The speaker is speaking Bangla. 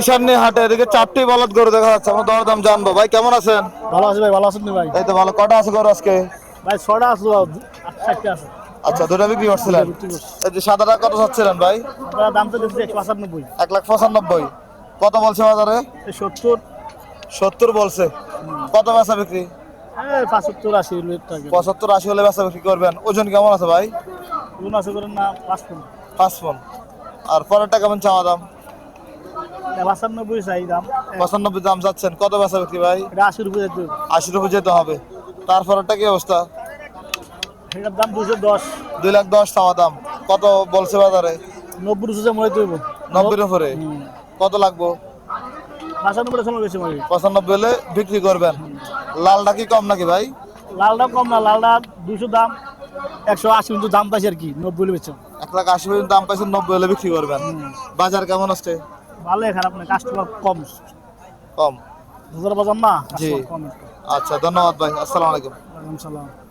সামনে হাটে এদিকে 4টি বলদ গরু দেখা যাচ্ছে, আমরা দরদাম জানবো। ভাই কেমন আছেন? ভালো আছে ভাই, ভালো আছেন ভাই? এই তো ভালো। কটা আছে গরু আজকে? ভাই 6টা আছে, 8টা আছে। আচ্ছা, দুটো বিক্রি করছিলেন। বিক্রি করছি। এই যে সাদাটা কত চাচ্ছিলেন ভাই? আপনারা দাম তো দিচ্ছি 195। 1,95,000। কত বলছে বাজারে? 70। 70 বলছে। কত বেচা বিক্রি? 75 80 টাকা। 75 80 হলে বেচা বিক্রি করবেন। ওজন কেমন আছে ভাই? কোন আছে করেন না 5 কোন। 5 মণ। আর পরেরটা কেমন চাওয়া দাম? 95 চাই দাম। 95 দাম যাচ্ছেন, কত বেচা বিক্রি ভাই? এটা 80 রুপি যেতে হবে। 80 রুপি যেতে হবে। তারপরেরটা কি অবস্থা? এটার দাম 210। 2,10,000 চাওয়া দাম। কত বলছে বাজারে? 90 রুপি মরে দেব। 90 এর উপরে। কত লাগবো? 95 সময় বেশি মরে। 95 হলে বিক্রি করবেন। লালটা কি কম নাকি ভাই? লালটা কম না, লালটা 200 দাম, 180 কিন্তু দাম পাইছে আর কি, 90 হলে বেচো। 1,80,000 পর্যন্ত দাম পাইছেন, 90 হলে বিক্রি করবেন। বাজার কেমন আছে? ভালো, খারাপ না, কাস্টমার কম। কম। বাজার না, জি। কাস্টমার কম। আচ্ছা, ধন্যবাদ ভাই। আসসালামু আলাইকুম। ওয়ালাইকুম সালাম।